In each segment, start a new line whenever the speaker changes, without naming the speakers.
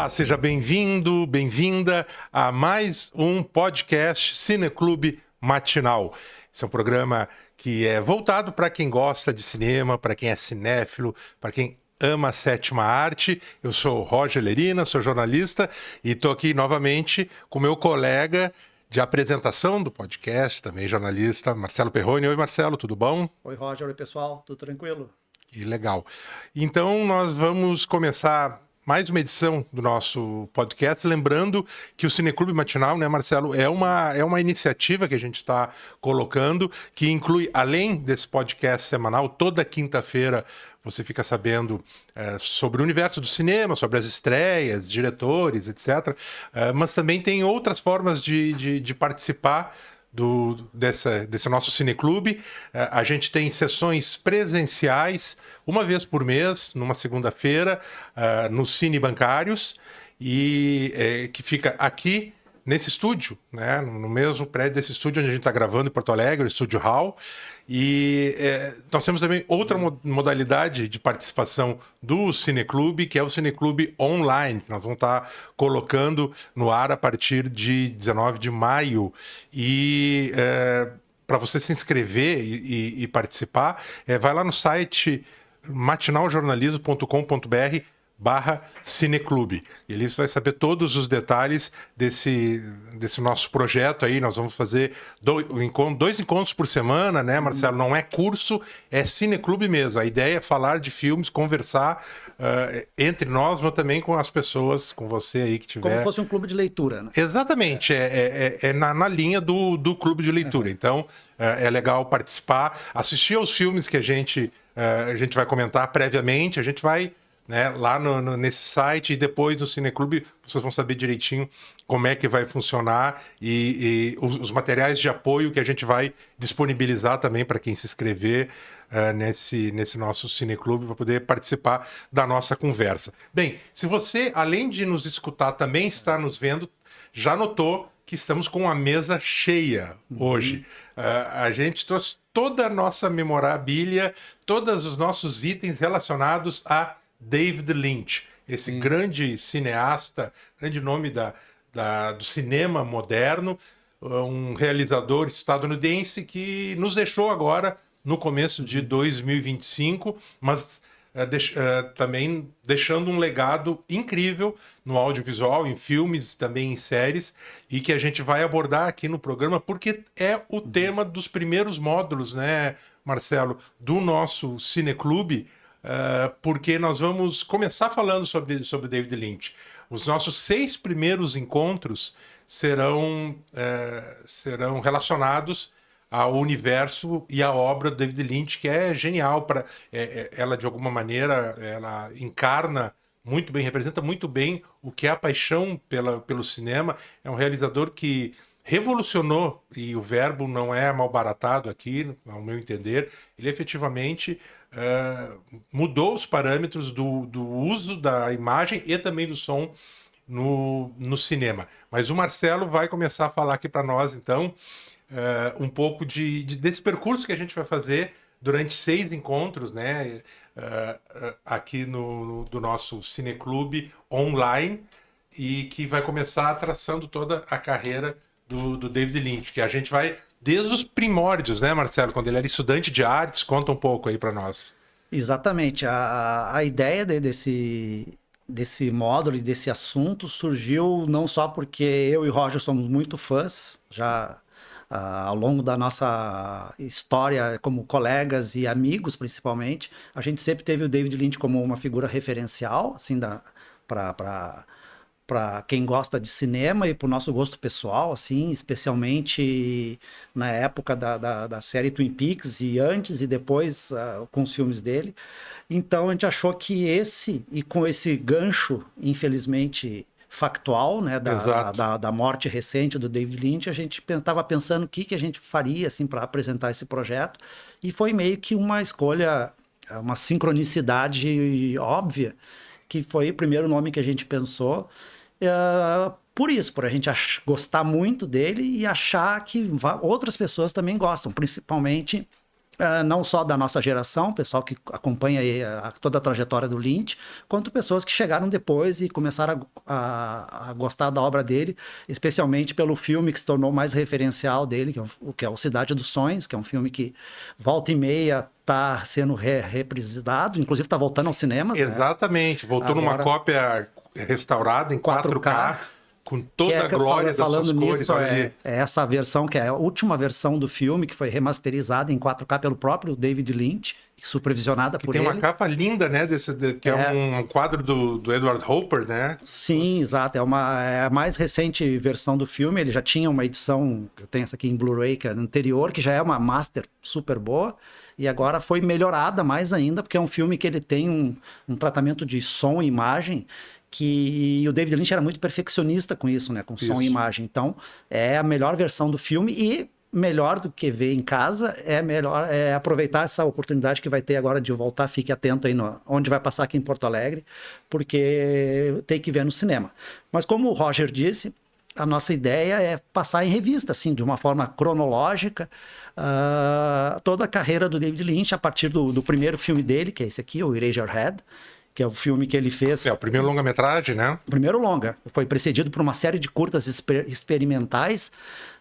Olá, seja bem-vindo, bem-vinda a mais um podcast Cineclube Matinal. Esse é um programa que é voltado para quem gosta de cinema, para quem é cinéfilo, para quem ama a sétima arte. Eu sou o Roger Lerina, sou jornalista e estou aqui novamente com meu colega de apresentação do podcast, também jornalista, Marcelo Perrone. Oi, Marcelo, tudo bom?
Oi, Roger. Oi, pessoal. Tudo tranquilo?
Que legal. Então, nós vamos começar mais uma edição do nosso podcast, lembrando que o Cineclube Matinal, né, Marcelo, é uma iniciativa que a gente está colocando, que inclui, além desse podcast semanal, toda quinta-feira você fica sabendo sobre o universo do cinema, sobre as estreias, diretores, etc. Mas também tem outras formas de participar desse nosso cineclube. A gente tem sessões presenciais uma vez por mês, numa segunda-feira, nos Cine Bancários, e que fica aqui nesse estúdio, né, no mesmo prédio desse estúdio onde a gente está gravando em Porto Alegre, o Estúdio Hall. E nós temos também outra modalidade de participação do Cineclube, que é o Cineclube Online, que nós vamos estar colocando no ar a partir de 19 de maio. E para você se inscrever e participar, vai lá no site matinaljornalismo.com.br/cineclube. E ali você vai saber todos os detalhes desse nosso projeto aí. Nós vamos fazer dois encontros por semana, né, Marcelo? Não é curso, é cineclube mesmo. A ideia é falar de filmes, conversar entre nós, mas também com as pessoas, com você aí que tiver.
Como fosse um clube de leitura, né?
Exatamente, é na linha do clube de leitura. Então, é legal participar, assistir aos filmes que a gente vai comentar previamente. A gente vai, né, lá nesse site, e depois no Cineclube vocês vão saber direitinho como é que vai funcionar e os materiais de apoio que a gente vai disponibilizar também para quem se inscrever nesse nosso Cineclube, para poder participar da nossa conversa. Bem, se você, além de nos escutar, também está nos vendo, já notou que estamos com a mesa cheia hoje. A gente trouxe toda a nossa memorabilia, todos os nossos itens relacionados a David Lynch, esse grande cineasta, grande nome do cinema moderno, um realizador estadunidense que nos deixou agora no começo de 2025, mas também deixando um legado incrível no audiovisual, em filmes, também em séries, e que a gente vai abordar aqui no programa, porque é o tema dos primeiros módulos, né, Marcelo, do nosso Cineclube, porque nós vamos começar falando sobre David Lynch. Os nossos 6 primeiros encontros serão relacionados ao universo e à obra do David Lynch, que é genial. Ela, de alguma maneira, ela encarna muito bem, representa muito bem o que é a paixão pelo cinema. É um realizador que revolucionou, e o verbo não é malbaratado aqui, ao meu entender. Ele efetivamente mudou os parâmetros do uso da imagem e também do som no cinema. Mas o Marcelo vai começar a falar aqui para nós, então, um pouco desse percurso que a gente vai fazer durante 6 encontros, né, aqui do nosso Cineclube Online, e que vai começar traçando toda a carreira do David Lynch, que a gente vai desde os primórdios, né, Marcelo, quando ele era estudante de artes. Conta um pouco aí para nós.
Exatamente. A ideia desse módulo e desse assunto surgiu não só porque eu e Roger somos muito fãs, já ao longo da nossa história como colegas e amigos, principalmente. A gente sempre teve o David Lynch como uma figura referencial, assim, para quem gosta de cinema e para o nosso gosto pessoal, assim, especialmente na época da série Twin Peaks, e antes e depois com os filmes dele. Então a gente achou que com esse gancho, infelizmente factual, né, da morte recente do David Lynch, a gente estava pensando o que a gente faria assim, para apresentar esse projeto, e foi meio que uma escolha, uma sincronicidade óbvia, que foi o primeiro nome que a gente pensou, por a gente gostar muito dele e achar que outras pessoas também gostam, principalmente não só da nossa geração, pessoal que acompanha aí toda a trajetória do Lynch, quanto pessoas que chegaram depois e começaram a gostar da obra dele, especialmente pelo filme que se tornou mais referencial dele, que é o Cidade dos Sonhos, que é um filme que volta e meia está sendo reprisado, inclusive está voltando aos cinemas.
Exatamente, né? Voltou numa cópia restaurada em 4K. Com toda a glória das suas cores.
É essa versão, que é a última versão do filme, que foi remasterizada em 4K pelo próprio David Lynch, supervisionada por ele.
Tem uma capa linda, né? Que é um quadro do Edward Hopper, né?
Sim, exato. É a mais recente versão do filme. Ele já tinha uma edição, eu tenho essa aqui em Blu-ray, que é anterior, que já é uma master super boa. E agora foi melhorada mais ainda, porque é um filme que ele tem um tratamento de som e imagem que o David Lynch era muito perfeccionista com isso, né? Com som e imagem. Então, é a melhor versão do filme e melhor do que ver em casa, é aproveitar essa oportunidade que vai ter agora de voltar. Fique atento aí onde vai passar aqui em Porto Alegre, porque tem que ver no cinema. Mas como o Roger disse, a nossa ideia é passar em revista, assim, de uma forma cronológica, toda a carreira do David Lynch, a partir do primeiro filme dele, que é esse aqui, o Eraserhead, que é o filme que ele fez...
É o primeiro longa-metragem, né?
O primeiro longa. Foi precedido por uma série de curtas experimentais,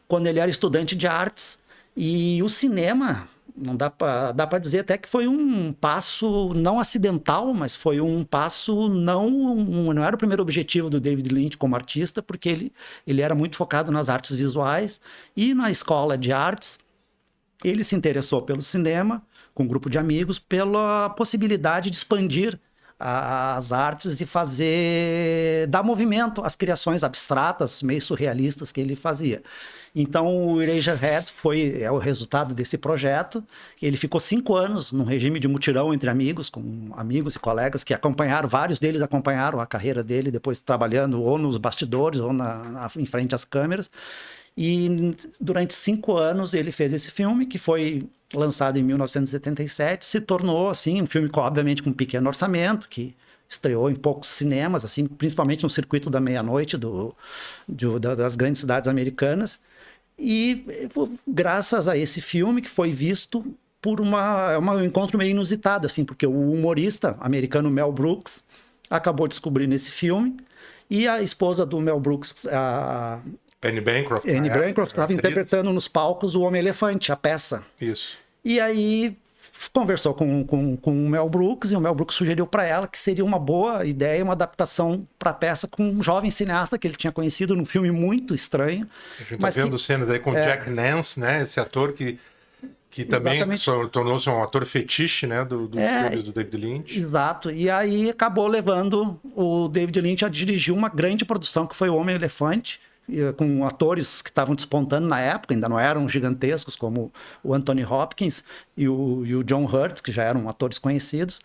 quando ele era estudante de artes. E o cinema, não dá para dizer até que foi um passo não acidental, mas foi um passo não era o primeiro objetivo do David Lynch como artista, porque ele era muito focado nas artes visuais. E na escola de artes, ele se interessou pelo cinema, com um grupo de amigos, pela possibilidade de expandir as artes e dar movimento às criações abstratas, meio surrealistas que ele fazia. Então, o Eraserhead é o resultado desse projeto. Ele ficou 5 anos num regime de mutirão entre amigos, com amigos e colegas que vários deles acompanharam a carreira dele, depois trabalhando ou nos bastidores ou em frente às câmeras. E durante 5 anos ele fez esse filme, que foi lançado em 1977, se tornou assim um filme obviamente com um pequeno orçamento, que estreou em poucos cinemas, assim, principalmente no circuito da meia-noite das grandes cidades americanas. E graças a esse filme, que foi visto por um encontro meio inusitado, assim, porque o humorista americano Mel Brooks acabou descobrindo esse filme, e a esposa do Mel Brooks,
Anne Bancroft
estava interpretando nos palcos o Homem-Elefante, a peça.
Isso.
E aí conversou com o Mel Brooks, e o Mel Brooks sugeriu para ela que seria uma boa ideia, uma adaptação para a peça com um jovem cineasta que ele tinha conhecido num filme muito estranho.
A gente está vendo cenas aí com Jack Nance, né? Esse ator que também tornou-se um ator fetiche, né, do filme do David Lynch.
Exato. E aí acabou levando o David Lynch a dirigir uma grande produção que foi o Homem-Elefante, com atores que estavam despontando na época, ainda não eram gigantescos, como o Anthony Hopkins e o John Hurt, que já eram atores conhecidos.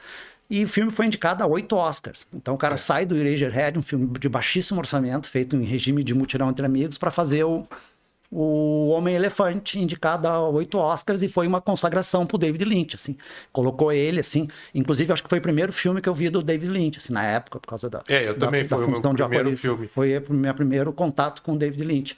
E o filme foi indicado a 8 Oscars. Então o cara sai do Eraserhead, um filme de baixíssimo orçamento, feito em regime de mutirão entre amigos, para fazer o Homem-Elefante, indicado a 8 Oscars, e foi uma consagração pro David Lynch, assim. Colocou ele, assim... Inclusive, acho que foi o primeiro filme que eu vi do David Lynch, assim, na época, por causa
eu também, foi o meu primeiro filme.
Foi o meu primeiro contato com o David Lynch.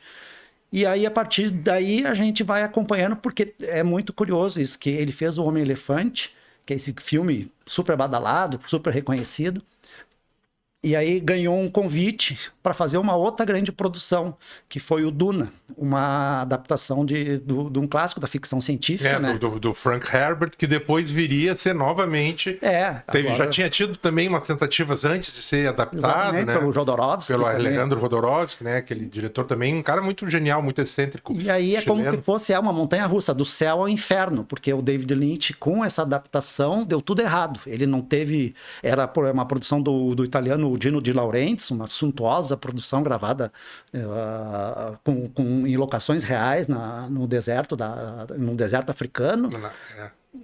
E aí, a partir daí, a gente vai acompanhando, porque é muito curioso isso, que ele fez o Homem-Elefante, que é esse filme super badalado, super reconhecido, e aí ganhou um convite para fazer uma outra grande produção, que foi o Duna, uma adaptação de um clássico da ficção científica, né?
do Frank Herbert, que depois viria a ser novamente... Já tinha tido também umas tentativas antes de ser adaptado, né?
Pelo Jodorowsky.
Pelo Alejandro Jodorowsky, né? Aquele diretor também, um cara muito genial, muito excêntrico.
E aí é chileno. Como se fosse uma montanha-russa, do céu ao inferno, porque o David Lynch, com essa adaptação, deu tudo errado. Ele não teve... Era uma produção do italiano Dino De Laurentiis, uma suntuosa produção gravada em locações reais no deserto africano.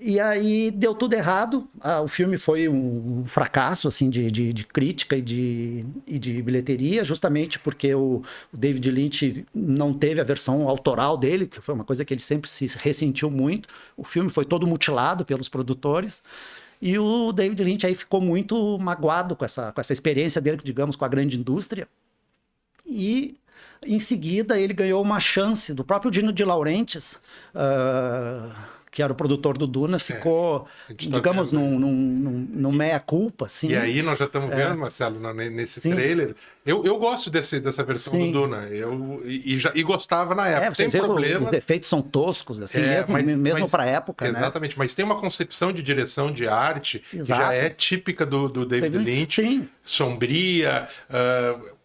E aí deu tudo errado. O filme foi um fracasso assim, de crítica e de bilheteria, justamente porque o David Lynch não teve a versão autoral dele, que foi uma coisa que ele sempre se ressentiu muito. O filme foi todo mutilado pelos produtores. E o David Lynch aí ficou muito magoado com essa experiência dele, digamos, com a grande indústria. E, em seguida, ele ganhou uma chance do próprio Dino De Laurentiis, que era o produtor do Duna, ficou, digamos, num meia-culpa, assim.
E aí nós já estamos vendo, Marcelo, nesse trailer. Eu gosto dessa versão do Duna. E gostava na época. Tem problemas.
Os efeitos são toscos, assim, mesmo para a época.
Exatamente, mas tem uma concepção de direção de arte que já é típica do David Lynch.
Sim.
Sombria,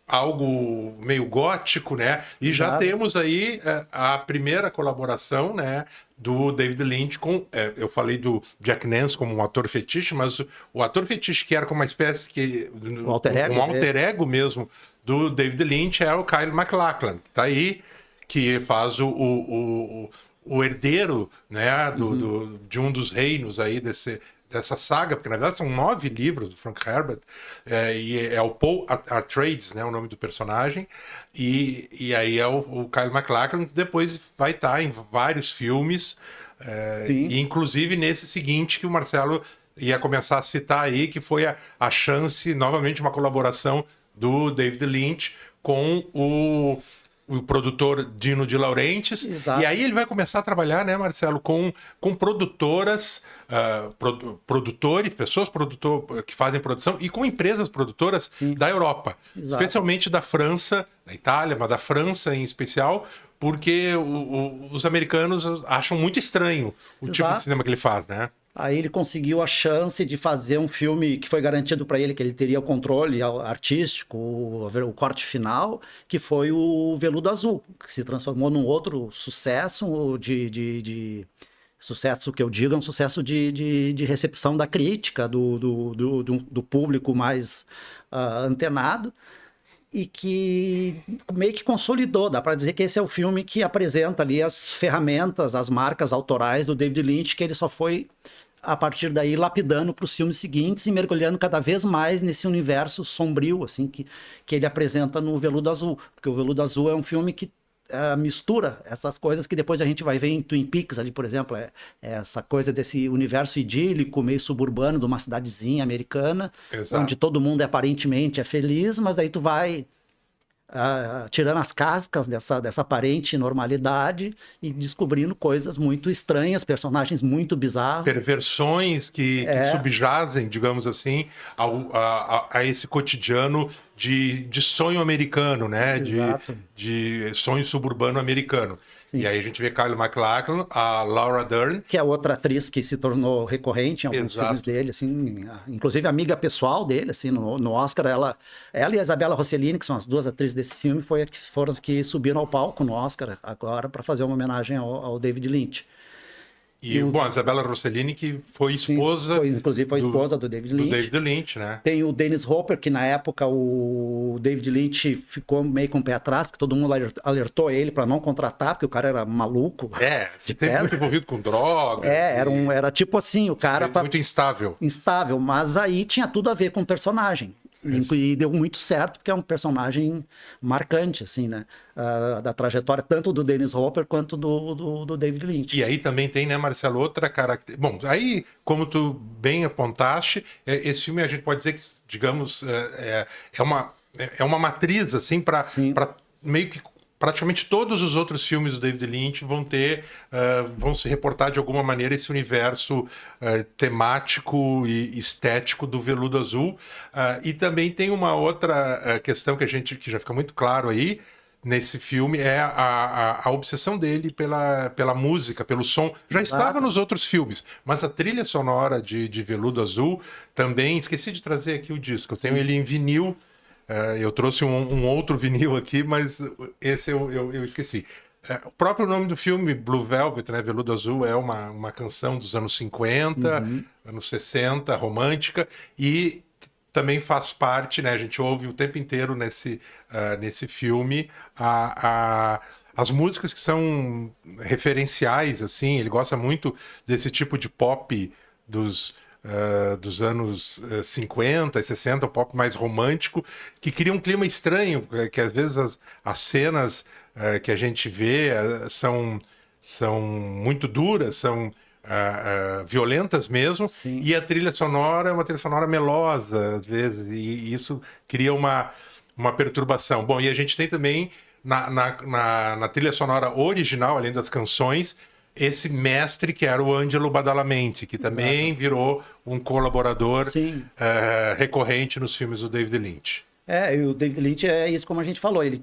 algo meio gótico, né? E já temos aí a primeira colaboração, né, do David Lynch com... eu falei do Jack Nance como um ator fetiche, mas o ator fetiche que era como uma espécie que...
Um alter
ego mesmo do David Lynch é o Kyle MacLachlan, que tá aí, que faz o herdeiro, né, de um dos reinos aí dessa saga, porque na verdade são 9 livros do Frank Herbert, e é o Paul Atreides, né, o nome do personagem, e aí é o Kyle MacLachlan, que depois vai estar em vários filmes, e inclusive nesse seguinte que o Marcelo ia começar a citar aí, que foi a chance, novamente, uma colaboração do David Lynch com o produtor Dino de Laurentiis.
Exato.
E aí ele vai começar a trabalhar, né, Marcelo, com produtoras, produtores, pessoas que fazem produção e com empresas produtoras da Europa.
Exato.
Especialmente da França, da Itália, mas da França em especial, porque os americanos acham muito estranho o tipo de cinema que ele faz, né?
Aí ele conseguiu a chance de fazer um filme que foi garantido para ele, que ele teria o controle artístico, o corte final, que foi o Veludo Azul, que se transformou num outro sucesso sucesso que eu digo, é um sucesso de recepção da crítica, do público mais antenado, e que meio que consolidou. Dá para dizer que esse é o filme que apresenta ali as ferramentas, as marcas autorais do David Lynch, que ele só foi, a partir daí, lapidando para os filmes seguintes e mergulhando cada vez mais nesse universo sombrio, assim, que ele apresenta no Veludo Azul. Porque o Veludo Azul é um filme que mistura essas coisas que depois a gente vai ver em Twin Peaks ali, por exemplo, essa coisa desse universo idílico, meio suburbano, de uma cidadezinha americana, onde todo mundo aparentemente é feliz, mas daí tu vai tirando as cascas dessa aparente normalidade e descobrindo coisas muito estranhas, personagens muito bizarros.
Perversões que subjazem, digamos assim, a esse cotidiano de sonho americano, né? De sonho suburbano americano. Sim. E aí a gente vê Kyle MacLachlan, a Laura Dern.
Que é outra atriz que se tornou recorrente em alguns filmes dele, assim, inclusive amiga pessoal dele, assim, no Oscar, ela e a Isabella Rossellini, que são as duas atrizes desse filme, foram as que subiram ao palco no Oscar agora para fazer uma homenagem ao David Lynch.
Bom, a Isabella Rossellini, que foi esposa...
Sim, inclusive foi esposa do David Lynch.
Do David Lynch, né?
Tem o Dennis Hopper, que na época o David Lynch ficou meio com o pé atrás, porque todo mundo alertou ele para não contratar, porque o cara era maluco.
Se teve muito envolvido com drogas.
Era tipo assim, o cara...
Muito instável.
Instável, mas aí tinha tudo a ver com o personagem. E deu muito certo, porque é um personagem marcante, assim, né? Da trajetória tanto do Dennis Hopper quanto do David Lynch.
E aí também tem, né, Marcelo, outra característica... Bom, aí, como tu bem apontaste, esse filme a gente pode dizer que, digamos, é uma matriz, assim, para meio que praticamente todos os outros filmes do David Lynch vão se reportar de alguma maneira esse universo temático e estético do Veludo Azul. E também tem uma outra questão que já fica muito claro aí nesse filme, é a obsessão dele pela música, pelo som. Já estava nos outros filmes, mas a trilha sonora de Veludo Azul também... Esqueci de trazer aqui o disco, eu tenho ele em vinil. Eu trouxe um outro vinil aqui, mas esse eu esqueci. O próprio nome do filme, Blue Velvet, né, Veludo Azul, é uma canção dos anos 50, anos 60, romântica, e também faz parte, né, a gente ouve o tempo inteiro nesse filme as músicas que são referenciais, assim. Ele gosta muito desse tipo de pop dos anos 50 e 60, o pop mais romântico, que cria um clima estranho, que às vezes as cenas que a gente vê são muito duras, são violentas mesmo.
Sim.
E a trilha sonora é uma trilha sonora melosa, às vezes, e isso cria uma perturbação. Bom, e a gente tem também na trilha sonora original, além das canções, esse mestre que era o Angelo Badalamenti, que também virou um colaborador recorrente nos filmes do David Lynch.
E o David Lynch é isso como a gente falou, ele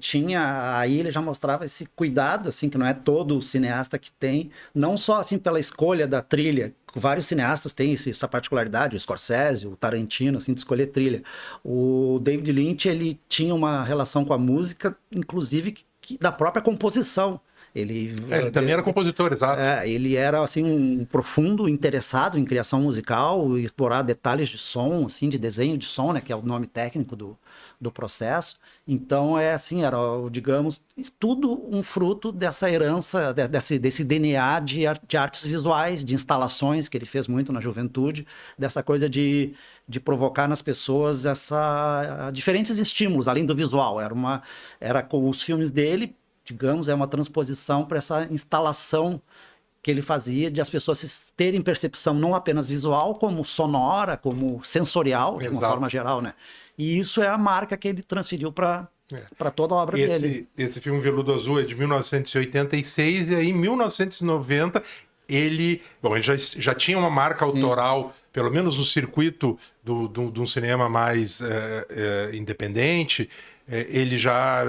já mostrava esse cuidado, assim, que não é todo cineasta que tem, não só, assim, pela escolha da trilha, vários cineastas têm essa particularidade, o Scorsese, o Tarantino, assim, de escolher trilha. O David Lynch, ele tinha uma relação com a música, inclusive, da própria composição. Ele
também era compositor, exato.
Ele era assim um profundo interessado em criação musical, explorar detalhes de som, assim, de desenho de som, né, que é o nome técnico do processo. Então assim, era, digamos, tudo um fruto dessa herança, desse DNA de artes visuais, de instalações que ele fez muito na juventude, dessa coisa de provocar nas pessoas diferentes estímulos, além do visual. Era com os filmes dele, digamos, é uma transposição para essa instalação que ele fazia de as pessoas terem percepção não apenas visual, como sonora, como sensorial, de uma forma geral, né? E isso é a marca que ele transferiu para toda a obra dele.
Esse filme Veludo Azul é de 1986 e aí em 1990 ele já tinha uma marca autoral, pelo menos no circuito de um cinema mais independente. Ele já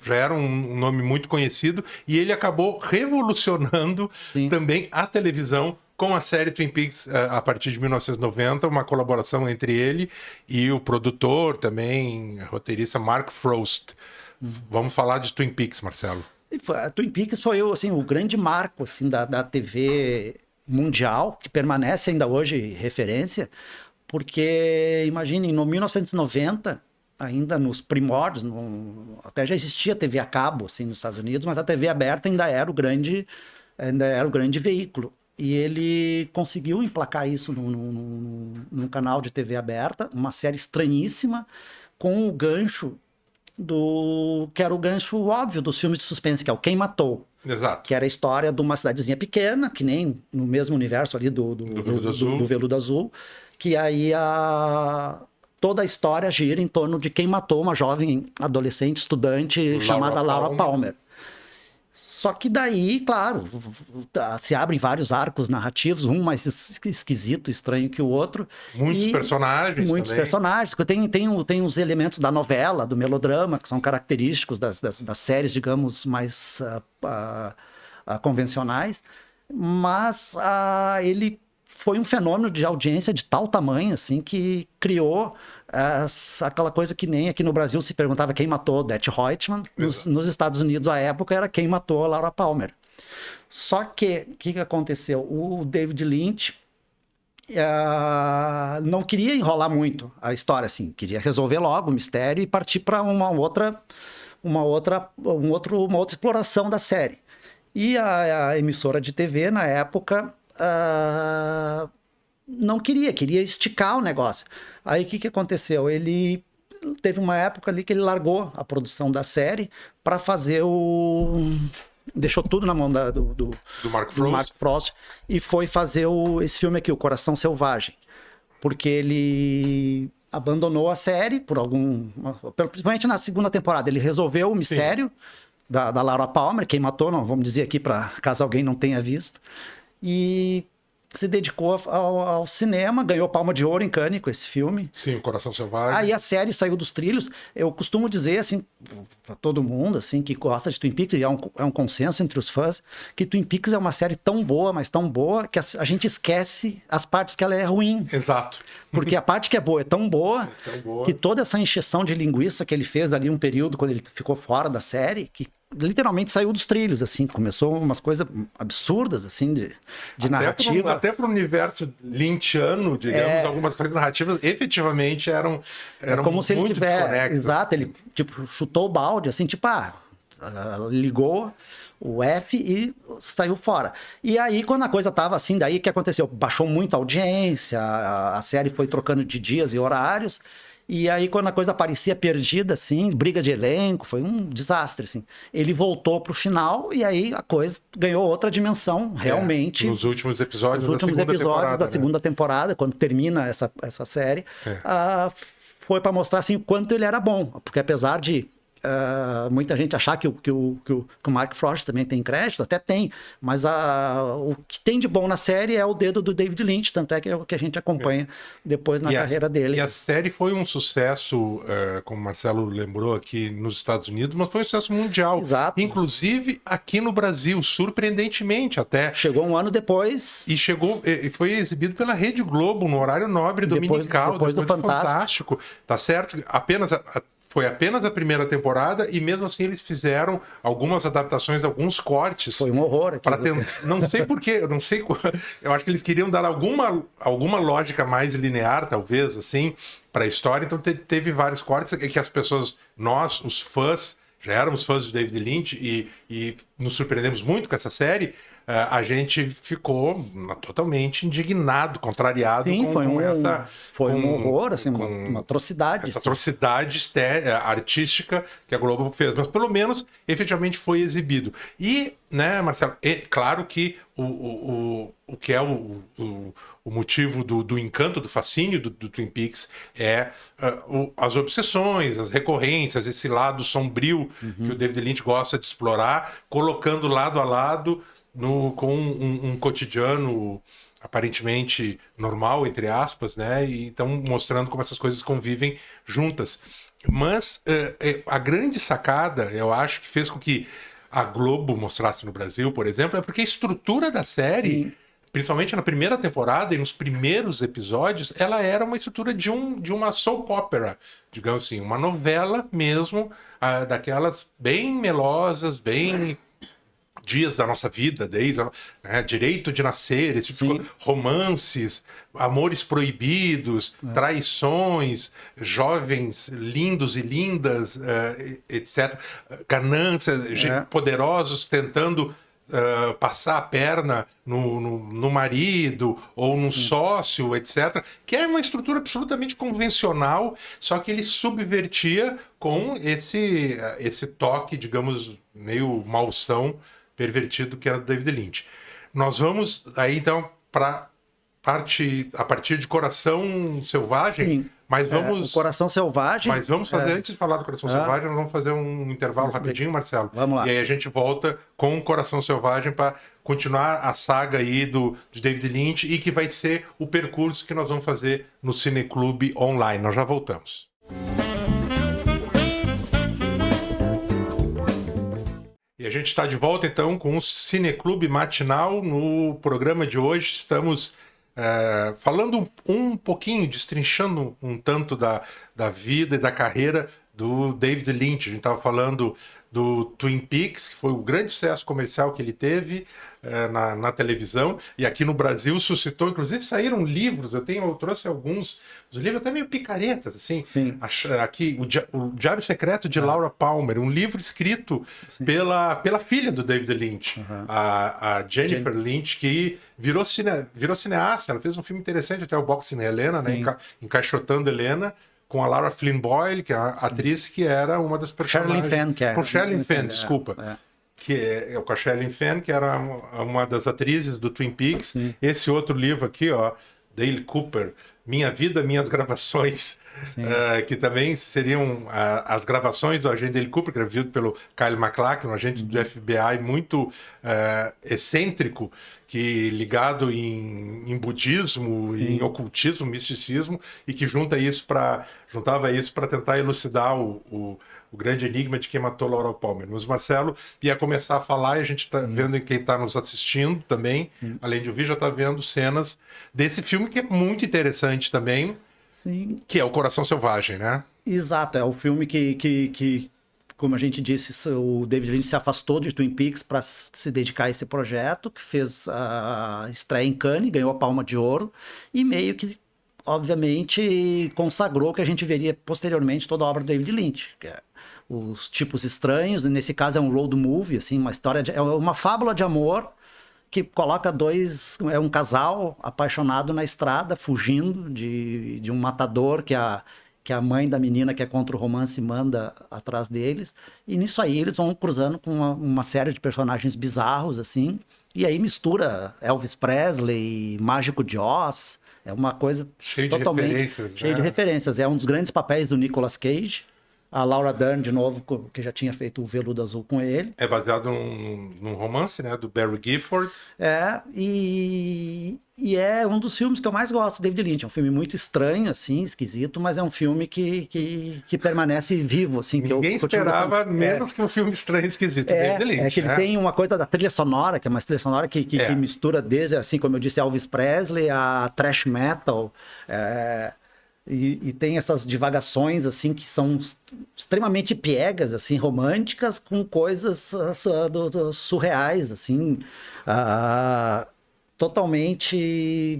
era um nome muito conhecido e ele acabou revolucionando também a televisão com a série Twin Peaks a partir de 1990, uma colaboração entre ele e o produtor também, roteirista Mark Frost. Vamos falar de Twin Peaks, Marcelo.
A Twin Peaks foi assim, o grande marco assim, da TV mundial, que permanece ainda hoje referência, porque, imagine, no 1990... ainda nos primórdios, até já existia TV a cabo assim, nos Estados Unidos, mas a TV aberta ainda era o grande veículo. E ele conseguiu emplacar isso num canal de TV aberta, uma série estranhíssima, com o gancho que era o gancho óbvio dos filmes de suspense, que é o Quem Matou.
Exato.
Que era a história de uma cidadezinha pequena, que nem no mesmo universo ali do Veludo Azul, que aí toda a história gira em torno de quem matou uma jovem adolescente estudante chamada Laura Palmer. Só que daí, claro, se abrem vários arcos narrativos, um mais esquisito, estranho que o outro.
Muitos personagens também.
Tem os elementos da novela, do melodrama, que são característicos das séries, digamos, mais convencionais. Mas ele foi um fenômeno de audiência de tal tamanho, assim, que criou aquela coisa que nem aqui no Brasil se perguntava quem matou Odette Roitman. Nos Estados Unidos, à época, era quem matou a Laura Palmer. Só que, o que aconteceu? O David Lynch não queria enrolar muito a história, assim, queria resolver logo o mistério e partir para uma outra exploração da série. E a emissora de TV, na época, não queria esticar o negócio. Aí o que aconteceu? Ele teve uma época ali que ele largou a produção da série para fazer deixou tudo na mão do Mark Frost e foi fazer esse filme aqui, O Coração Selvagem, porque ele abandonou a série principalmente na segunda temporada. Ele resolveu o mistério da Laura Palmer, quem matou, não vamos dizer aqui para caso alguém não tenha visto, e se dedicou ao cinema, ganhou Palma de Ouro em Cannes com esse filme.
Sim, O Coração Selvagem.
Aí a série saiu dos trilhos. Eu costumo dizer, assim, para todo mundo, assim, que gosta de Twin Peaks, e é um consenso entre os fãs, que Twin Peaks é uma série tão boa, mas tão boa, que a gente esquece as partes que ela é ruim.
Exato.
Porque a parte que é boa é tão boa, que toda essa encheção de linguiça que ele fez ali um período, quando ele ficou fora da série, que literalmente saiu dos trilhos, assim, começou umas coisas absurdas, assim, de narrativa.
Até para o universo lynchiano, digamos, algumas coisas narrativas efetivamente eram
como se
muito
ele tivesse,
desconexas.
exato, ele tipo chutou o balde, assim, tipo, ligou o F e saiu fora. E aí, quando a coisa tava assim, daí o que aconteceu? Baixou muito a audiência, a série foi trocando de dias e horários. E aí, quando a coisa parecia perdida, assim, briga de elenco, foi um desastre, assim. Ele voltou pro final e aí a coisa ganhou outra dimensão, realmente.
Nos últimos episódios
da segunda temporada, quando termina essa série, foi para mostrar, assim, o quanto ele era bom. Porque apesar de muita gente achar que o Mark Frost também tem crédito, até tem, mas o que tem de bom na série é o dedo do David Lynch, tanto é que é o que a gente acompanha depois na carreira dele.
E a série foi um sucesso, como o Marcelo lembrou, aqui nos Estados Unidos, mas foi um sucesso mundial.
Exato.
Inclusive aqui no Brasil, surpreendentemente até.
Chegou um ano depois.
E foi exibido pela Rede Globo, no horário nobre dominical,
depois do
Fantástico. Tá certo? Foi apenas a primeira temporada e mesmo assim eles fizeram algumas adaptações, alguns cortes.
Foi um horror aqui.
Não sei porquê, eu acho que eles queriam dar alguma lógica mais linear, talvez, assim, para a história. Então teve vários cortes que as pessoas, nós, os fãs, já éramos fãs de David Lynch e nos surpreendemos muito com essa série. A gente ficou totalmente indignado, contrariado.
Sim, foi um horror, assim, uma atrocidade.
Essa atrocidade artística que a Globo fez, mas pelo menos efetivamente foi exibido. E, né, Marcelo, claro que o que é o motivo do encanto, do fascínio do Twin Peaks é as obsessões, as recorrências, esse lado sombrio que o David Lynch gosta de explorar, colocando lado a lado com um cotidiano aparentemente normal, entre aspas, né? E então mostrando como essas coisas convivem juntas. Mas a grande sacada, eu acho, que fez com que a Globo mostrasse no Brasil, por exemplo, é porque a estrutura da série, sim, principalmente na primeira temporada e nos primeiros episódios, ela era uma estrutura de uma soap opera, digamos assim, uma novela mesmo, daquelas bem melosas, bem dias da nossa vida, desde Direito de Nascer, esse tipo de romances, amores proibidos, traições, jovens lindos e lindas, etc. Ganância, poderosos tentando passar a perna no marido ou no sócio, etc. Que é uma estrutura absolutamente convencional, só que ele subvertia com esse toque, digamos, meio malsão, pervertido, que era do David Lynch. Nós vamos aí então para a partir de Coração Selvagem. Sim. Mas vamos.
O Coração Selvagem.
Mas vamos fazer, antes de falar do Coração Selvagem, nós vamos fazer um intervalo rapidinho, Marcelo.
Vamos lá.
E aí a gente volta com o Coração Selvagem para continuar a saga aí de David Lynch e que vai ser o percurso que nós vamos fazer no Cineclube Online. Nós já voltamos. E a gente está de volta, então, com o Cineclube Matinal. No programa de hoje estamos falando um pouquinho, destrinchando um tanto da vida e da carreira do David Lynch. A gente estava falando do Twin Peaks, que foi o grande sucesso comercial que ele teve na televisão, e aqui no Brasil suscitou, inclusive saíram livros, eu trouxe alguns, os livros até meio picaretas, assim.
Sim.
Aqui, o Diário Secreto de Laura Palmer, um livro escrito pela filha do David Lynch, a Jennifer Lynch, que virou cineasta. Ela fez um filme interessante, até o Boxing Helena, né, encaixotando Helena, com a Lara Flynn Boyle, que é a atriz que era uma das personagens... Com Sherilyn Fenn, desculpa. Com a Sherilyn Fenn, que era uma das atrizes do Twin Peaks. Sim. Esse outro livro aqui, Dale Cooper, Minha Vida, Minhas Gravações, que também seriam as gravações do agente Dale Cooper, que era vivido pelo Kyle MacLachlan, um agente do FBI muito excêntrico, que ligado em budismo, em ocultismo, misticismo, e que juntava isso para tentar elucidar o grande enigma de quem matou Laura Palmer. Mas o Marcelo ia começar a falar, e a gente está vendo quem está nos assistindo também, além de ouvir, já está vendo cenas desse filme que é muito interessante também, que é o Coração Selvagem, né?
Exato, é o filme que como a gente disse, o David Lynch se afastou de Twin Peaks para se dedicar a esse projeto, que fez a estreia em Cannes, ganhou a Palma de Ouro, e meio que, obviamente, consagrou que a gente veria posteriormente toda a obra do David Lynch, que é Os Tipos Estranhos, e nesse caso é um road movie, assim, uma história é uma fábula de amor que coloca um casal apaixonado na estrada, fugindo de um matador que a mãe da menina, que é contra o romance, manda atrás deles. E nisso aí eles vão cruzando com uma série de personagens bizarros, assim. E aí mistura Elvis Presley, Mágico de Oz. É uma coisa
cheio
totalmente...
de referências.
Cheio de referências. É um dos grandes papéis do Nicolas Cage. A Laura Dern, de novo, que já tinha feito o Veludo Azul com ele.
É baseado num romance, né? Do Barry Gifford.
E é um dos filmes que eu mais gosto, David Lynch. É um filme muito estranho, assim, esquisito, mas é um filme que permanece vivo, assim.
Ninguém esperava menos que um filme estranho e esquisito, David Lynch.
É que ele tem uma coisa da trilha sonora, que é uma trilha sonora que mistura desde, assim, como eu disse, Elvis Presley, a thrash metal, e tem essas divagações, assim, que são extremamente piegas, assim, românticas, com coisas surreais, assim, totalmente...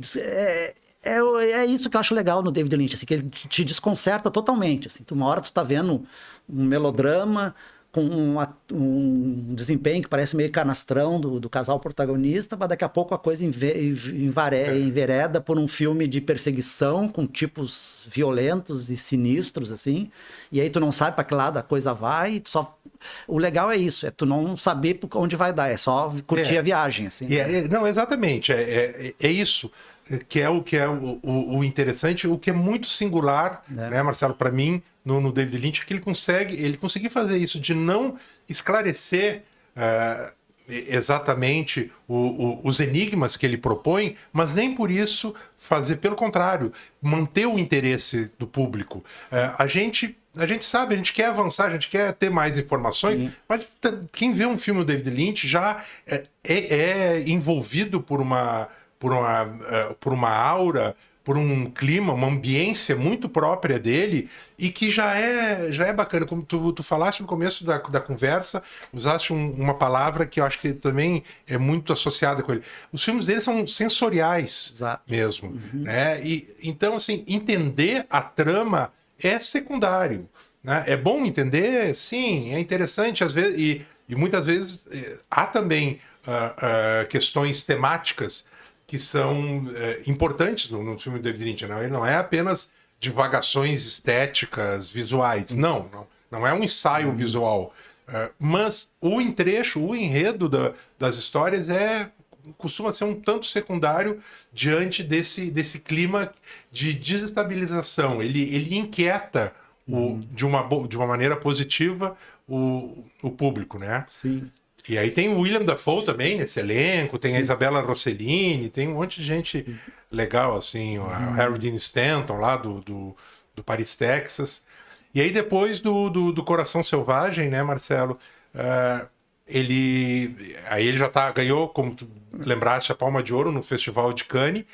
É isso que eu acho legal no David Lynch, assim, que ele te desconcerta totalmente, assim. Uma hora tu tá vendo um melodrama com um desempenho que parece meio canastrão do casal protagonista, mas daqui a pouco a coisa envereda por um filme de perseguição com tipos violentos e sinistros, assim, e aí tu não sabe para que lado a coisa vai, e o legal é isso, é tu não saber onde vai dar, é só curtir a viagem, assim.
Não, exatamente, é isso que é o interessante, o que é muito singular, né, Marcelo, para mim, no David Lynch, é que ele conseguiu fazer isso, de não esclarecer exatamente os enigmas que ele propõe, mas nem por isso fazer, pelo contrário, manter o interesse do público. A gente sabe, a gente quer avançar, a gente quer ter mais informações, mas quem vê um filme do David Lynch já é envolvido por uma aura, por um clima, uma ambiência muito própria dele e que já é bacana. Como tu falaste no começo da conversa, usaste uma palavra que eu acho que também é muito associada com ele. Os filmes dele são sensoriais.
Exato.
Mesmo. Né? E, então, assim, entender a trama é secundário. Né? É bom entender? Sim, é interessante às vezes, e muitas vezes há também questões temáticas que são importantes no filme do David Lynch. Não? Ele não é apenas divagações estéticas, visuais. Não é um ensaio visual. Mas o enredo das histórias costuma ser um tanto secundário diante desse clima de desestabilização. Ele inquieta de uma maneira positiva o público, né?
Sim.
E aí tem o William Dafoe também nesse elenco, tem a Isabella Rossellini, tem um monte de gente legal, assim, o Harry Dean Stanton lá do Paris, Texas. E aí depois do Coração Selvagem, né, Marcelo, ele já ganhou, como tu lembraste, a Palma de Ouro no Festival de Cannes.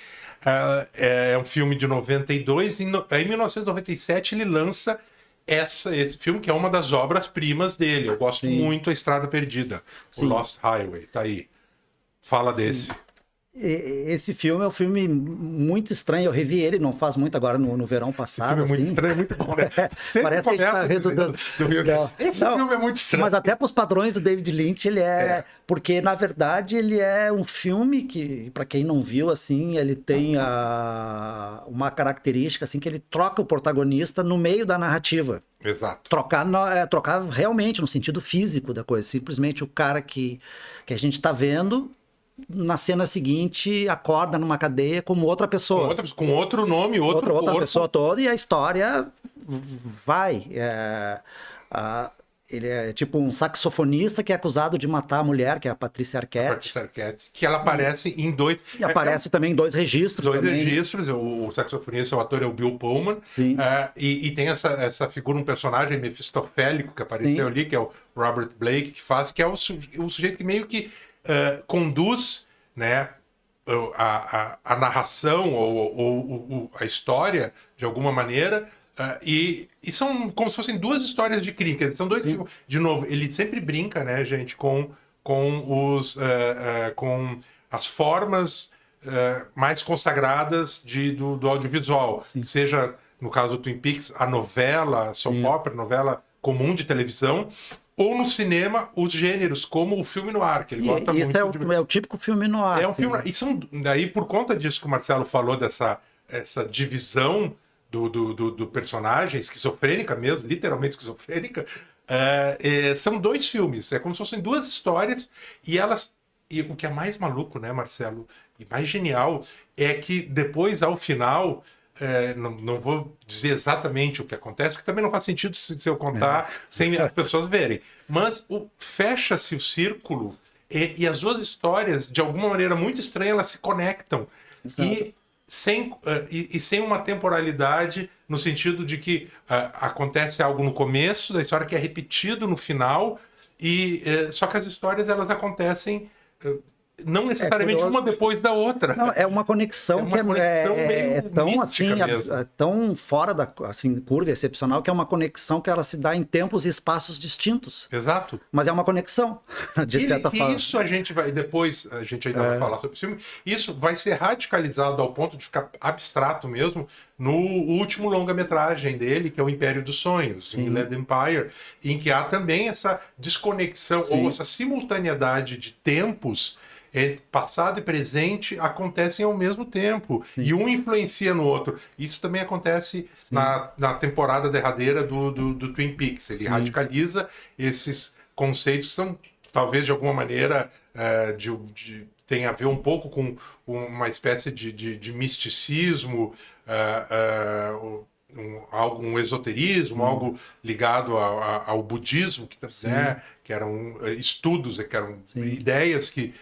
É um filme de 92 e em 1997 ele lança esse filme, que é uma das obras-primas dele. Eu gosto muito A Estrada Perdida, o Lost Highway, tá aí. Fala desse.
Esse filme é um filme muito estranho. Eu revi ele, não faz muito agora no verão passado.
Esse filme é muito estranho, muito bom, né?
Parece que a gente tá resultando.
Esse filme é muito estranho.
Mas até para os padrões do David Lynch, ele porque, na verdade, ele é um filme que, para quem não viu, assim, ele tem uma característica, assim, que ele troca o protagonista no meio da narrativa.
Exato.
Trocar realmente no sentido físico da coisa. Simplesmente o cara que a gente está vendo, na cena seguinte, acorda numa cadeia como outra pessoa.
Com outro nome, outra
pessoa toda, e a história vai. Ele é tipo um saxofonista que é acusado de matar a mulher, que é a Patrícia Arquette.
Que ela aparece em dois...
E aparece também em dois registros.
Registros. O saxofonista, o ator é o Bill Pullman.
Sim.
E tem essa figura, um personagem mefistofélico que apareceu ali, que é o Robert Blake, que é o sujeito que meio que conduz, né, a narração ou a história de alguma maneira, e são como se fossem duas histórias de crime. São dois, de novo, ele sempre brinca, né, gente, com as formas mais consagradas do audiovisual. Sim. Seja, no caso do Twin Peaks, a novela, soap opera, novela comum de televisão, ou no cinema, os gêneros, como o filme noir, que ele gosta muito.
É o típico filme noir.
É um filme noir. E daí, por conta disso que o Marcelo falou, essa divisão do personagem, esquizofrênica mesmo, literalmente esquizofrênica, são dois filmes. É como se fossem duas histórias, e o que é mais maluco, né, Marcelo, e mais genial, é que depois, ao final, não vou dizer exatamente o que acontece, porque também não faz sentido se eu contar sem as pessoas verem. Mas fecha-se o círculo e as duas histórias, de alguma maneira muito estranha, elas se conectam. E sem uma temporalidade no sentido de que acontece algo no começo da história que é repetido no final, só que as histórias elas acontecem não necessariamente uma depois da outra.
Não, é uma conexão que é tão assim, tão fora da assim, curva excepcional, que é uma conexão que ela se dá em tempos e espaços distintos.
Exato.
Mas é uma conexão, de certa forma.
Isso a gente vai, depois a gente ainda vai falar sobre o filme, isso vai ser radicalizado ao ponto de ficar abstrato mesmo no último longa-metragem dele, que é o Império dos Sonhos, Inland Empire, em que há também essa desconexão ou essa simultaneidade de tempos. Passado e presente acontecem ao mesmo tempo. Sim. E um influencia no outro. Isso também acontece na temporada derradeira do Twin Peaks. Ele radicaliza esses conceitos que são, talvez, de alguma maneira, tem a ver um pouco com uma espécie de misticismo, um esoterismo, algo ligado ao budismo, que eram estudos, que eram ideias que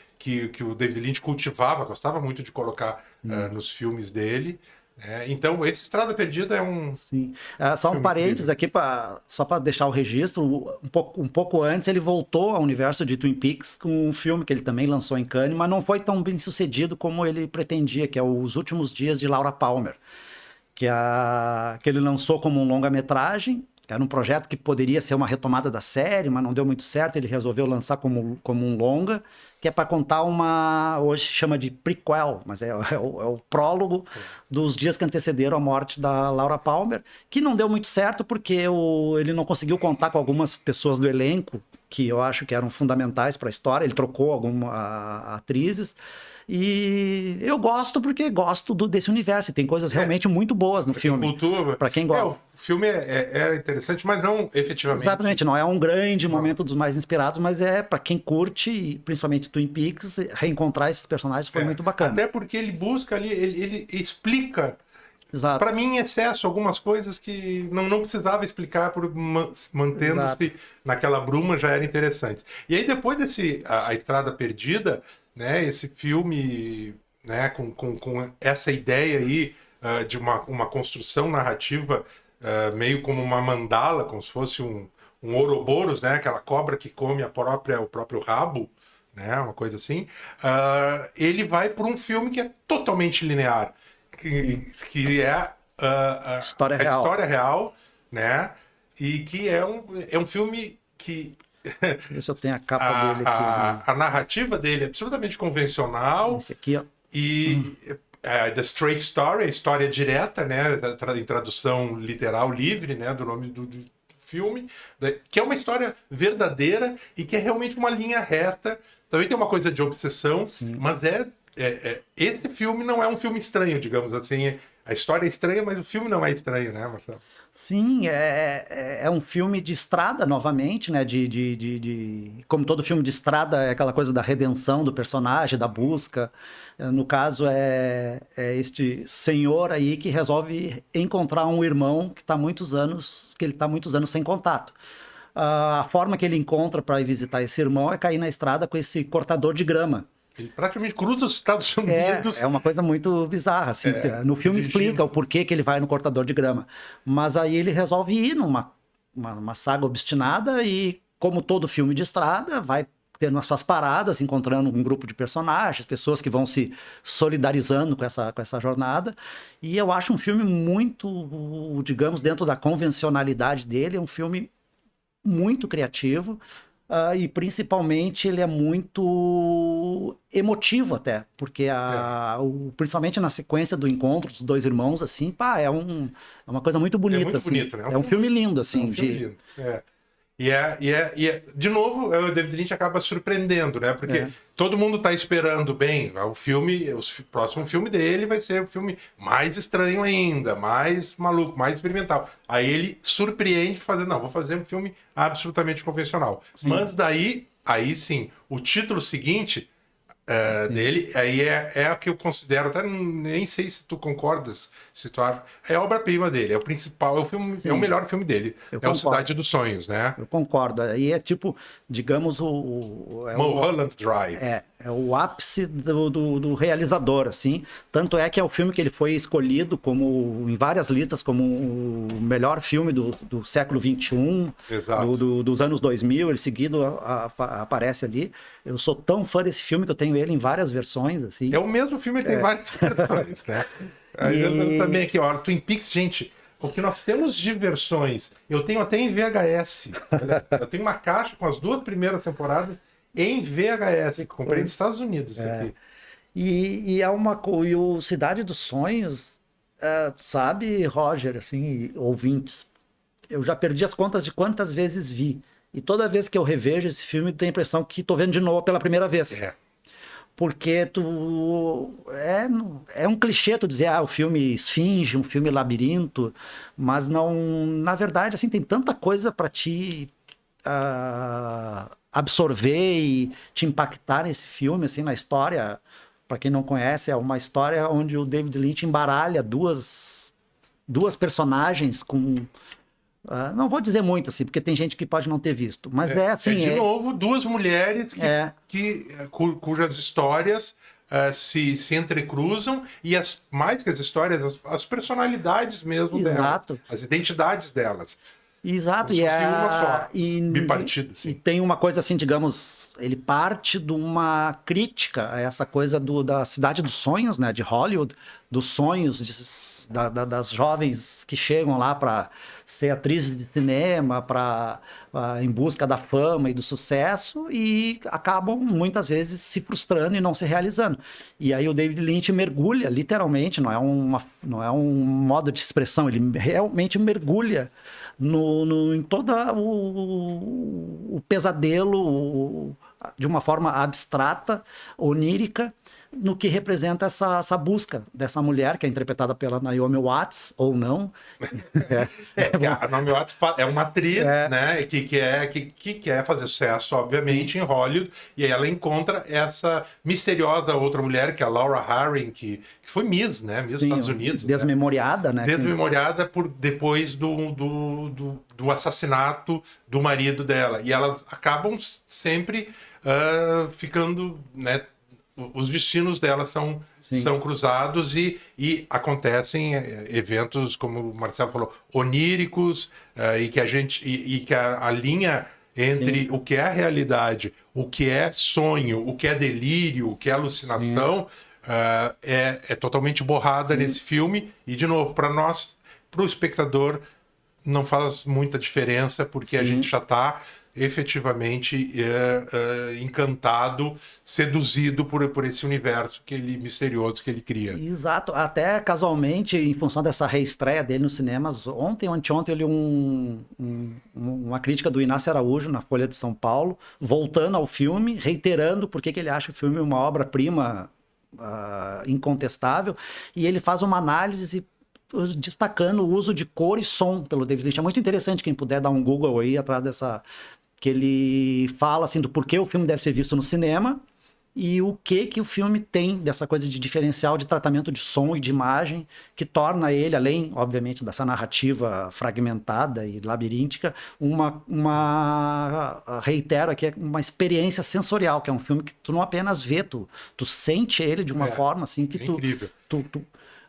o David Lynch cultivava, gostava muito de colocar nos filmes dele. Então, esse Estrada Perdida é um...
Sim. Só um parênteses aqui, só para deixar o registro. Um pouco antes, ele voltou ao universo de Twin Peaks com um filme que ele também lançou em Cannes, mas não foi tão bem sucedido como ele pretendia, que é Os Últimos Dias de Laura Palmer, que ele lançou como um longa-metragem. Era um projeto que poderia ser uma retomada da série, mas não deu muito certo. Ele resolveu lançar como um longa, que é para contar hoje se chama de prequel, mas é o prólogo dos dias que antecederam a morte da Laura Palmer, que não deu muito certo porque ele não conseguiu contar com algumas pessoas do elenco, que eu acho que eram fundamentais para a história. Ele trocou algumas atrizes. E eu gosto porque gosto desse universo. E tem coisas realmente muito boas no filme. Para quem gosta.
O filme é interessante, mas não efetivamente.
Exatamente, não é um grande momento dos mais inspirados, mas é para quem curte, principalmente Twin Peaks, reencontrar esses personagens foi muito bacana.
Até porque ele busca ali, ele explica. Para mim, em excesso, algumas coisas que não precisava explicar, mantendo-se naquela bruma, já era interessante. E aí, depois A Estrada Perdida, né, esse filme, né, com essa ideia aí de uma construção narrativa meio como uma mandala, como se fosse um Ouroboros, né, aquela cobra que come o próprio rabo, né, uma coisa assim, ele vai por um filme que é totalmente linear, que é a história real, né, e que é um filme que...
Ver se eu tenho a capa dele aqui.
A narrativa dele é absolutamente convencional.
Esse aqui, ó.
E The Straight Story, a história direta, né, em tradução literal livre, né, do nome do filme, que é uma história verdadeira e que é realmente uma linha reta. Também tem uma coisa de obsessão, mas esse filme não é um filme estranho, digamos assim. A história é estranha, mas o filme não é estranho, né, Marcelo?
Sim, é um filme de estrada, novamente, né? Como todo filme de estrada, é aquela coisa da redenção do personagem, da busca. No caso, é este senhor aí que resolve encontrar um irmão que ele está muitos anos sem contato. A forma que ele encontra para ir visitar esse irmão é cair na estrada com esse cortador de grama.
Ele praticamente cruza os Estados Unidos.
É uma coisa muito bizarra, assim. No filme explica o porquê que ele vai no cortador de grama. Mas aí ele resolve ir numa saga obstinada e, como todo filme de estrada, vai tendo as suas paradas, encontrando um grupo de personagens, pessoas que vão se solidarizando com essa jornada. E eu acho um filme muito, digamos, dentro da convencionalidade dele, é um filme muito criativo. E principalmente ele é muito emotivo até, porque principalmente na sequência do encontro dos dois irmãos, assim, é uma coisa muito bonita. É muito
assim. Bonito, né?
É um filme lindo, assim.
É um filme lindo. De novo, o David Lynch acaba surpreendendo, né? Porque todo mundo está esperando o próximo filme dele vai ser o filme mais estranho ainda, mais maluco, mais experimental. Aí ele surpreende fazendo, vou fazer um filme absolutamente convencional. Sim. Mas aí sim, o título seguinte dele, aí é a que eu considero, até nem sei se tu concordas, se tu acha, é a obra-prima dele, é o principal, é o filme, é o melhor filme dele, é o Cidade dos Sonhos, né?
Eu concordo. Aí é tipo, digamos,
Mulholland Drive.
É o ápice do realizador, assim. Tanto é que é o filme que ele foi escolhido como em várias listas como o melhor filme do século XXI, dos anos 2000. Ele seguido aparece ali. Eu sou tão fã desse filme que eu tenho ele em várias versões, assim.
É o mesmo filme, ele tem várias versões, né? Eu também aqui, ó, Twin Peaks, gente, o que nós temos de versões, eu tenho até em VHS. Eu tenho uma caixa com as 2 primeiras temporadas em VHS, que comprei nos Estados Unidos. Aqui.
E o Cidade dos Sonhos, sabe, Roger, assim, ouvintes, eu já perdi as contas de quantas vezes vi. E toda vez que eu revejo esse filme, tenho a impressão que estou vendo de novo pela primeira vez. Porque é um clichê tu dizer, o filme esfinge, um filme labirinto, mas não, na verdade, assim, tem tanta coisa para te absorver e te impactar nesse filme, assim, na história. Para quem não conhece, é uma história onde o David Lynch embaralha duas personagens com... não vou dizer muito, assim, porque tem gente que pode não ter visto. Mas assim...
de novo, 2 mulheres cujas histórias se entrecruzam e mais que as histórias, as personalidades mesmo delas. As identidades delas.
Exato,
bipartida, assim.
E tem uma coisa assim, digamos, ele parte de uma crítica a essa coisa da cidade dos sonhos, né, de Hollywood, dos sonhos das jovens que chegam lá para ser atrizes de cinema, em busca da fama e do sucesso, e acabam muitas vezes se frustrando e não se realizando. E aí o David Lynch mergulha, literalmente, não é um modo de expressão, ele realmente mergulha em todo o pesadelo, de uma forma abstrata, onírica, no que representa essa busca dessa mulher, que é interpretada pela Naomi Watts, ou não.
A Naomi Watts é uma atriz, né, que quer fazer sucesso, obviamente, em Hollywood, e aí ela encontra essa misteriosa outra mulher, que é a Laura Harring, que foi Miss, né, Miss dos Estados Unidos.
Desmemoriada, né?
Desmemoriada depois do assassinato do marido dela. E elas acabam sempre ficando, né, os destinos delas são cruzados e acontecem eventos, como o Marcelo falou, oníricos, e que a linha entre o que é a realidade, o que é sonho, o que é delírio, o que é alucinação, é totalmente borrada nesse filme. E, de novo, para o espectador, não faz muita diferença, porque a gente já está efetivamente encantado, seduzido por esse universo misterioso que ele cria.
Exato, até casualmente, em função dessa reestreia dele nos cinemas, ontem ou anteontem eu li uma crítica do Inácio Araújo na Folha de São Paulo, voltando ao filme, reiterando por que ele acha o filme uma obra-prima incontestável, e ele faz uma análise destacando o uso de cor e som pelo David Lynch. É muito interessante quem puder dar um Google aí atrás que ele fala assim do porquê o filme deve ser visto no cinema e o que o filme tem dessa coisa de diferencial de tratamento de som e de imagem que torna ele, além, obviamente, dessa narrativa fragmentada e labiríntica, reitero aqui, uma experiência sensorial, que é um filme que tu não apenas vê, tu sente ele de uma forma assim que
incrível.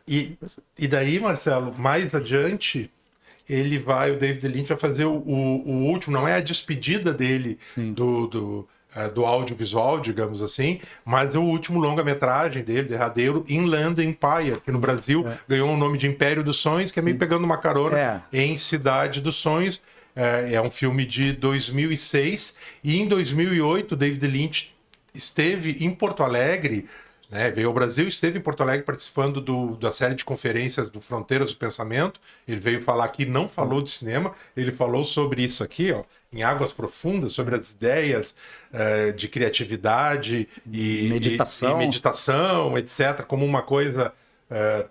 E daí, Marcelo, mais adiante, o David Lynch vai fazer o último, não é a despedida dele do audiovisual, digamos assim, mas é o último longa-metragem dele, derradeiro, Inland Empire, que no Brasil ganhou o nome de Império dos Sonhos, que é meio pegando uma carona em Cidade dos Sonhos. É um filme de 2006, e em 2008 David Lynch esteve em Porto Alegre, né, veio ao Brasil, esteve em Porto Alegre participando da série de conferências do Fronteiras do Pensamento. Ele veio falar aqui, não falou de cinema, ele falou sobre isso aqui, ó, em Águas Profundas, sobre as ideias de criatividade e meditação, etc., como uma coisa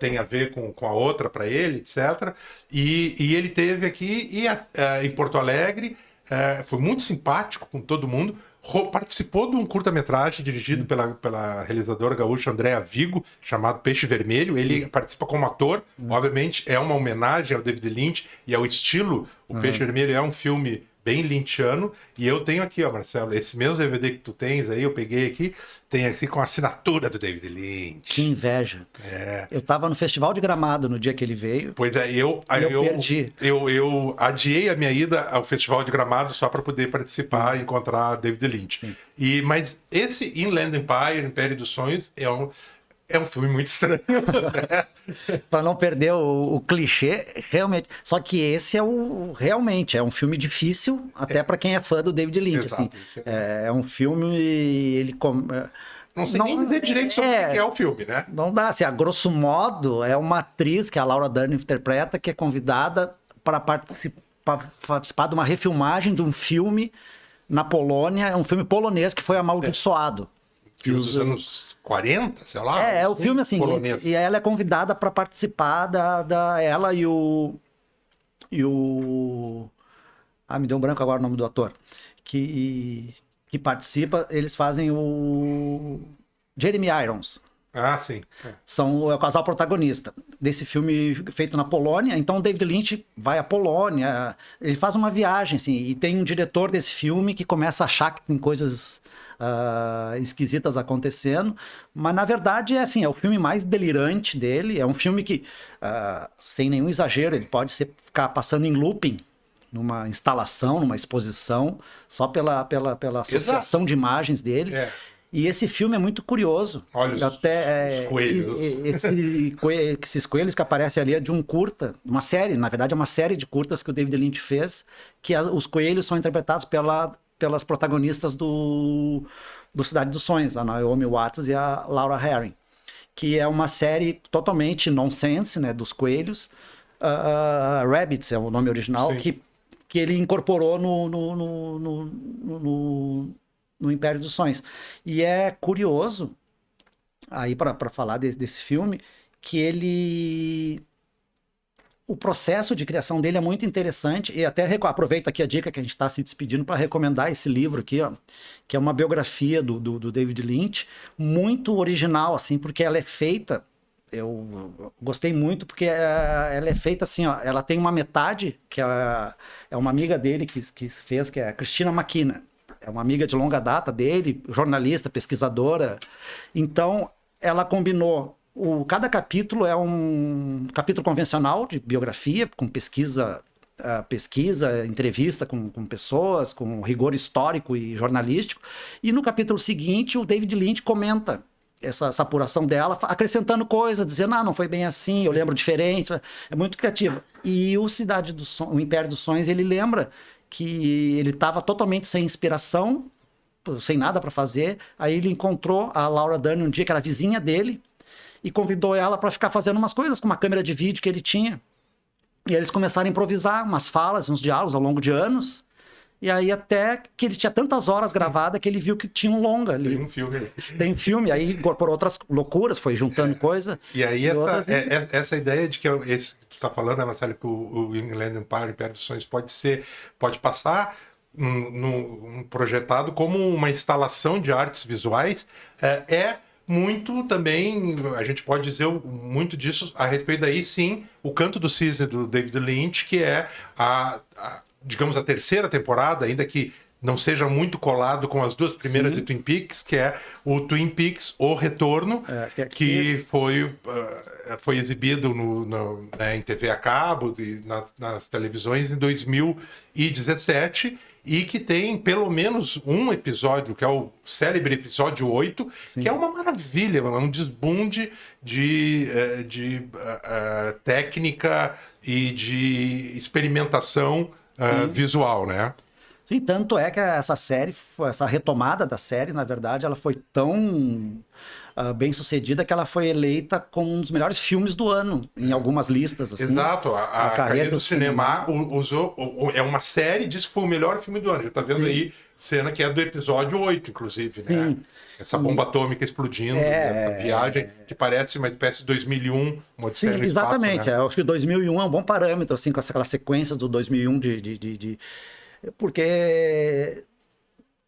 tem a ver com a outra para ele, etc. E ele teve aqui em Porto Alegre, foi muito simpático com todo mundo. participou de um curta-metragem dirigido pela realizadora gaúcha Andréa Vigo, chamado Peixe Vermelho. Ele participa como ator. Obviamente, é uma homenagem ao David Lynch e ao estilo. O Peixe Vermelho é um filme bem lynchiano. E eu tenho aqui, ó, Marcelo, esse mesmo DVD que tu tens aí, eu peguei aqui, tem aqui com a assinatura do David Lynch.
Que inveja. Eu tava no Festival de Gramado no dia que ele veio.
Pois é, eu
perdi.
Eu adiei a minha ida ao Festival de Gramado só para poder participar e encontrar David Lynch. Mas esse Inland Empire, Império dos Sonhos, é um filme muito estranho.
Para não perder o clichê, realmente. Só que esse realmente é um filme difícil, até para quem é fã do David Lynch.
Exato,
assim. É um filme.
Não sei nem dizer direito sobre o que é o filme, né?
Não dá. Assim, a grosso modo, é uma atriz que a Laura Dern interpreta, que é convidada para participar de uma refilmagem de um filme na Polônia, um filme polonês que foi amaldiçoado.
Dos anos 40, sei lá.
É o filme assim, e ela é convidada para participar ela e o... me deu um branco agora o nome do ator. Que participa, eles fazem o Jeremy Irons.
Ah, sim.
São o casal protagonista desse filme feito na Polônia. Então o David Lynch vai à Polônia, ele faz uma viagem, assim, e tem um diretor desse filme que começa a achar que tem coisas esquisitas acontecendo, mas na verdade é o filme mais delirante dele. É um filme que, sem nenhum exagero, ele pode ficar passando em looping numa instalação, numa exposição, só pela associação de imagens dele. E esse filme é muito curioso.
Olha os coelhos.
Esses coelhos que aparecem ali é de um curta, uma série, na verdade é uma série de curtas que o David Lynch fez, que os coelhos são interpretados pelas protagonistas do Cidade dos Sonhos, a Naomi Watts e a Laura Harring, que é uma série totalmente nonsense, né, dos coelhos. Rabbits é o nome original, que ele incorporou no Império dos Sonhos. E é curioso, aí para falar desse filme, que o processo de criação dele é muito interessante, e até aproveito aqui a dica que a gente está se despedindo para recomendar esse livro aqui, ó, que é uma biografia do David Lynch, muito original, assim, porque ela é feita, eu gostei muito, porque ela é feita assim, ó, ela tem uma metade, que é uma amiga dele que fez, que é a Christina McKenna. É uma amiga de longa data dele, jornalista, pesquisadora. Então, ela combinou... Cada capítulo é um capítulo convencional de biografia, com pesquisa, entrevista com pessoas, com rigor histórico e jornalístico. E no capítulo seguinte, o David Lynch comenta essa apuração dela, acrescentando coisas, dizendo, não foi bem assim, eu lembro diferente. É muito criativo. E o Império dos Sonhos, ele lembra que ele estava totalmente sem inspiração, sem nada para fazer. Aí ele encontrou a Laura Dern um dia, que era vizinha dele, e convidou ela para ficar fazendo umas coisas com uma câmera de vídeo que ele tinha. E eles começaram a improvisar umas falas, uns diálogos ao longo de anos. E aí até que ele tinha tantas horas gravadas que ele viu que tinha um longa ali.
Tem um filme.
Tem filme, aí incorporou outras loucuras, foi juntando coisa.
E aí essa ideia de que esse que tu tá falando, né, Marcelo, que o Inland Empire, Império dos Sonhos, pode passar projetado como uma instalação de artes visuais, muito também, a gente pode dizer muito disso a respeito daí, sim, o Canto do Cisne do David Lynch, que é digamos, a terceira temporada, ainda que não seja muito colado com as duas primeiras de Twin Peaks, que é o Twin Peaks O Retorno, que foi exibido em TV a cabo, nas televisões em 2017, e que tem pelo menos um episódio, que é o célebre episódio 8, que é uma maravilha, um desbunde de técnica e de experimentação visual, né?
Sim, tanto é que essa retomada da série, na verdade, ela foi tão bem sucedida que ela foi eleita como um dos melhores filmes do ano em algumas listas. Assim,
exato, a Carreira do Cinema usou, é uma série, diz que foi o melhor filme do ano. A gente tá vendo aí cena que é do episódio 8, inclusive, né? Essa bomba atômica explodindo, essa viagem que parece uma espécie de 2001, uma Odisseia no Espaço,
exatamente.
Né?
Eu acho que 2001 é um bom parâmetro, assim, com aquelas sequências do 2001 porque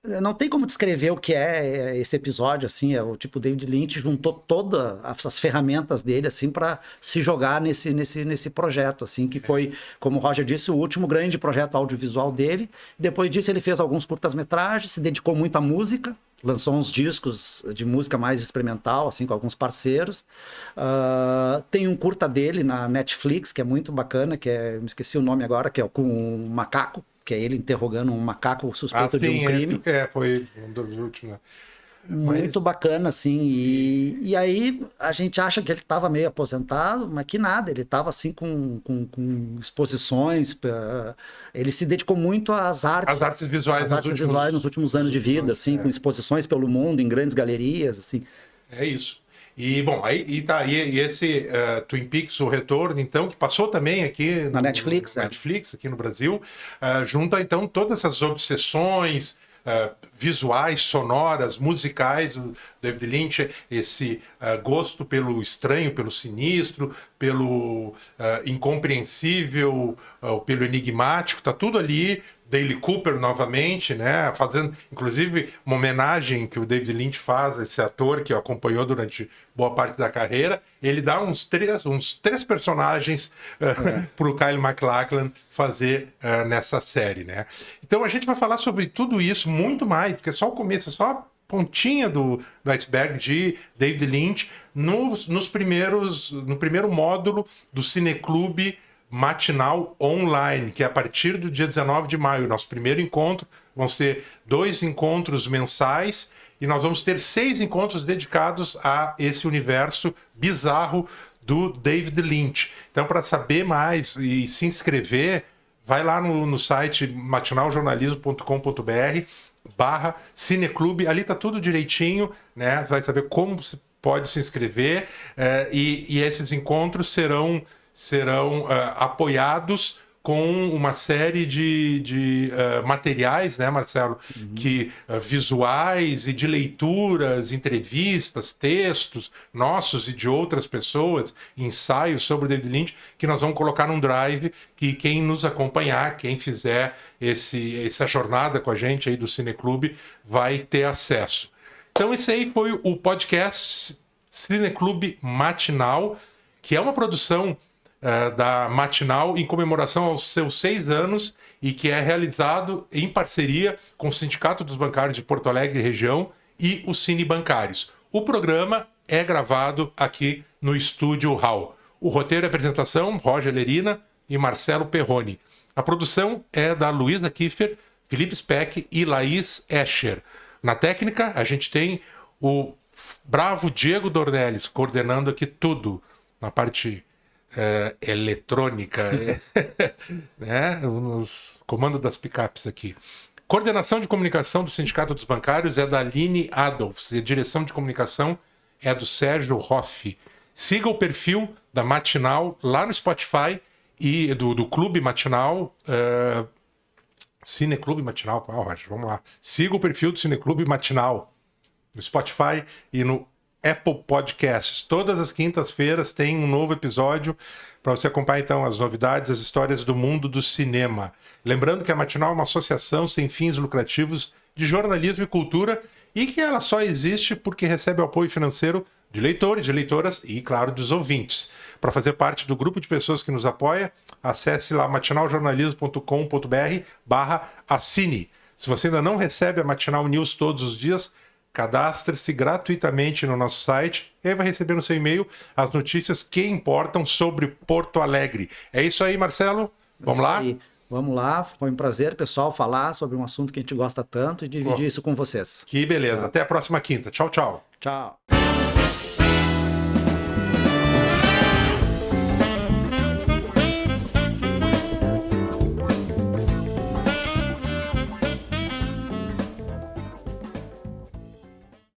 Não tem como descrever o que é esse episódio, assim, o tipo, David Lynch juntou todas as ferramentas dele, assim, para se jogar nesse projeto, assim, que foi, como o Roger disse, o último grande projeto audiovisual dele. Depois disso ele fez alguns curtas-metragens, se dedicou muito à música, lançou uns discos de música mais experimental, assim, com alguns parceiros. Tem um curta dele na Netflix, que é muito bacana, me esqueci o nome agora, que é com um macaco, que é ele interrogando um macaco suspeito de um crime.
Foi um dos últimos.
Muito bacana, assim. E aí a gente acha que ele estava meio aposentado, mas que nada, ele estava assim com exposições. Ele se dedicou muito às artes.
As artes visuais,
nos últimos anos de vida, assim, com exposições pelo mundo, em grandes galerias, assim.
É isso. E, bom, aí esse Twin Peaks, O Retorno, então, que passou também aqui
na Netflix,
Netflix, aqui no Brasil, junta, então, todas essas obsessões visuais, sonoras, musicais do David Lynch, esse gosto pelo estranho, pelo sinistro, pelo incompreensível, pelo enigmático, tá tudo ali. Dale Cooper novamente, né, fazendo inclusive uma homenagem que o David Lynch faz a esse ator que o acompanhou durante boa parte da carreira. Ele dá uns três personagens para o Kyle MacLachlan fazer nessa série, né? Então a gente vai falar sobre tudo isso, muito mais, porque é só o começo, é só a pontinha do iceberg de David Lynch no primeiro módulo do Cineclube Matinal Online, que é a partir do dia 19 de maio, nosso primeiro encontro. Vão ser 2 encontros mensais e nós vamos ter 6 encontros dedicados a esse universo bizarro do David Lynch. Então, para saber mais e se inscrever, vai lá no site matinaljornalismo.com.br/cineclube. Ali tá tudo direitinho, né? Vai saber como pode se inscrever e esses encontros serão apoiados com uma série de materiais, né, Marcelo? Que visuais e de leituras, entrevistas, textos nossos e de outras pessoas, ensaios sobre o David Lynch, que nós vamos colocar num drive que quem nos acompanhar, quem fizer essa jornada com a gente aí do Cineclube, vai ter acesso. Então esse aí foi o podcast Cineclube Matinal, que é uma produção da Matinal em comemoração aos seus 6 anos e que é realizado em parceria com o Sindicato dos Bancários de Porto Alegre região e os Cine Bancários. O programa é gravado aqui no Estúdio Hall. O roteiro e apresentação, Roger Lerina e Marcelo Perrone. A produção é da Luísa Kiefer, Felipe Speck e Laís Escher. Na técnica, a gente tem o bravo Diego Dornelles coordenando aqui tudo na parte eletrônica, né? Nos comando das picapes aqui. Coordenação de comunicação do Sindicato dos Bancários é da Aline Adolfs e a direção de comunicação é do Sérgio Hoff. Siga o perfil da Matinal lá no Spotify e do Clube Matinal, Cineclube Matinal. Roger, vamos lá. Siga o perfil do Cineclube Matinal no Spotify e no Apple Podcasts. Todas as quintas-feiras tem um novo episódio para você acompanhar, então, as novidades, as histórias do mundo do cinema. Lembrando que a Matinal é uma associação sem fins lucrativos de jornalismo e cultura e que ela só existe porque recebe o apoio financeiro de leitores, de leitoras e, claro, dos ouvintes. Para fazer parte do grupo de pessoas que nos apoia, acesse lá matinaljornalismo.com.br/assine. Se você ainda não recebe a Matinal News todos os dias, cadastre-se gratuitamente no nosso site e aí vai receber no seu e-mail as notícias que importam sobre Porto Alegre. É isso aí, Marcelo? Vamos lá?
Aí. Vamos lá, foi um prazer, pessoal, falar sobre um assunto que a gente gosta tanto e dividir isso com vocês.
Que beleza. Até a próxima quinta. Tchau, tchau.
Tchau.